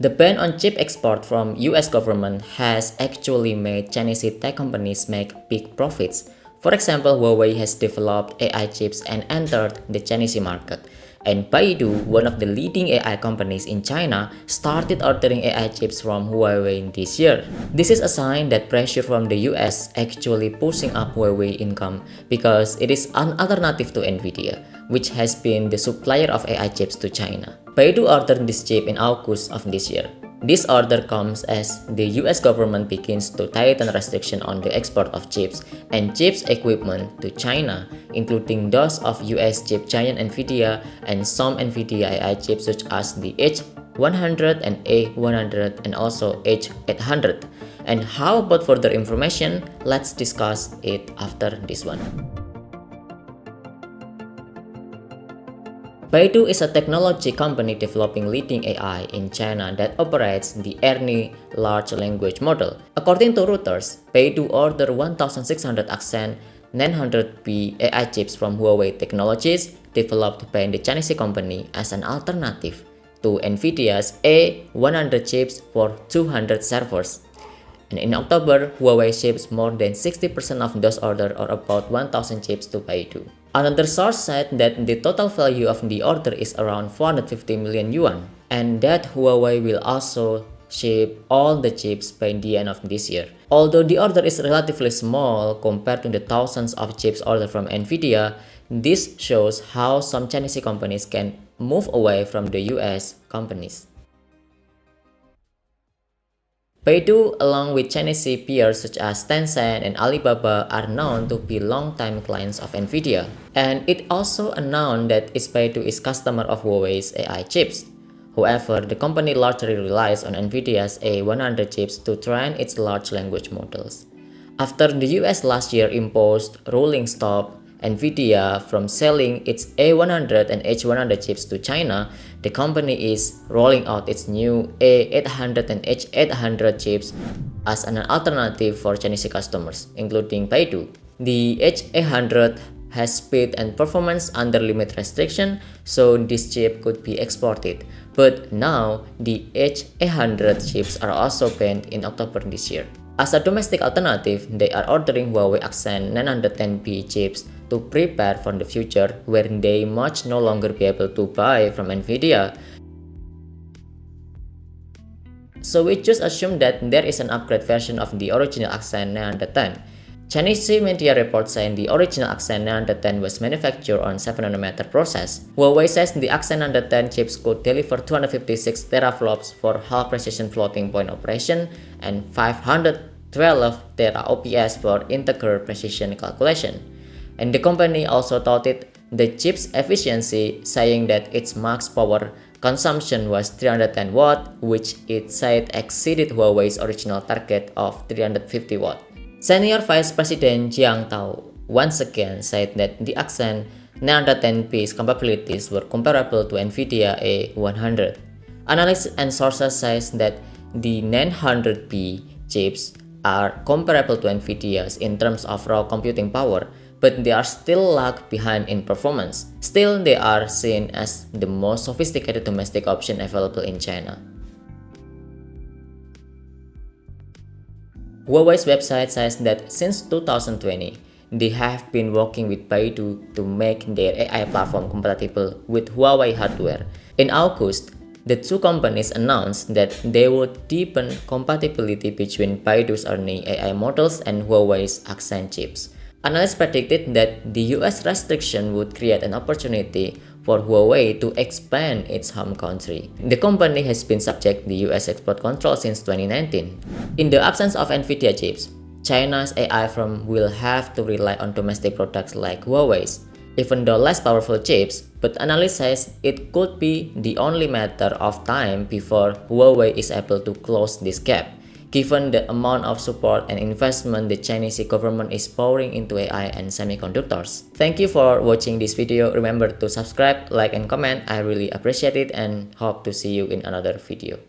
The ban on chip export from US government has actually made Chinese tech companies make big profits. For example, Huawei has developed AI chips and entered the Chinese market. And Baidu, one of the leading AI companies in China, started ordering AI chips from Huawei this year. This is a sign that pressure from the US actually pushing up Huawei income because it is an alternative to Nvidia, which has been the supplier of AI chips to China. Baidu ordered this chip in August of this year. This order comes as the US government begins to tighten restrictions on the export of chips and chips equipment to China, including those of US chip giant Nvidia and some Nvidia AI chips such as the H100 and A100 and also H800. And how about further information? Let's discuss it after this one. Baidu is a technology company developing leading AI in China that operates the ERNIE large language model. According to Reuters, Baidu ordered 1,600 Accent 900B AI chips from Huawei Technologies developed by the Chinese company as an alternative to Nvidia's A100 chips for 200 servers. And in October, Huawei ships more than 60% of those orders, or about 1,000 chips, to Baidu. Another source said that the total value of the order is around 450 million yuan, and that Huawei will also ship all the chips by the end of this year. Although the order is relatively small compared to the thousands of chips ordered from Nvidia, this shows how some Chinese companies can move away from the US companies. Baidu, along with Chinese peers such as Tencent and Alibaba, are known to be long-time clients of Nvidia, and it also announced that its Baidu is customer of Huawei's AI chips. However, the company largely relies on Nvidia's A100 chips to train its large language models. After the US last year imposed rolling stop Nvidia from selling its A100 and H100 chips to China, the company is rolling out its new A800 and H800 chips as an alternative for Chinese customers, including Baidu. The H800 has speed and performance under limit restriction, so this chip could be exported. But now, the H800 chips are also banned in October this year. As a domestic alternative, they are ordering Huawei Accent 910B chips to prepare for the future where they might no longer be able to buy from Nvidia. So we just assume that there is an upgrade version of the original Accent 910. Chinese media reports saying the original Accent 910 was manufactured on 7nm process. Huawei says the Accent 910 chips could deliver 256 teraflops for half precision floating point operation and 512 tera OPS for integer precision calculation. And the company also touted the chip's efficiency, saying that its max power consumption was 310 watts, which it said exceeded Huawei's original target of 350 watts. Senior Vice President Jiang Tao once again said that the Accent 910P's capabilities were comparable to Nvidia A100. Analysts and sources say that the 900P chips are comparable to Nvidia's in terms of raw computing power, but they are still lag behind in performance. Still, they are seen as the most sophisticated domestic option available in China. Huawei's website says that since 2020, they have been working with Baidu to make their AI platform compatible with Huawei hardware. In August, the two companies announced that they would deepen compatibility between Baidu's ERNIE AI models and Huawei's Accent chips. Analysts predicted that the US restriction would create an opportunity for Huawei to expand its home country. The company has been subject to US export control since 2019. In the absence of Nvidia chips, China's AI firm will have to rely on domestic products like Huawei's, even though less powerful chips, but analysts says it could be the only matter of time before Huawei is able to close this gap, given the amount of support and investment the Chinese government is pouring into AI and semiconductors. Thank you for watching this video. Remember to subscribe, like, and comment. I really appreciate it and hope to see you in another video.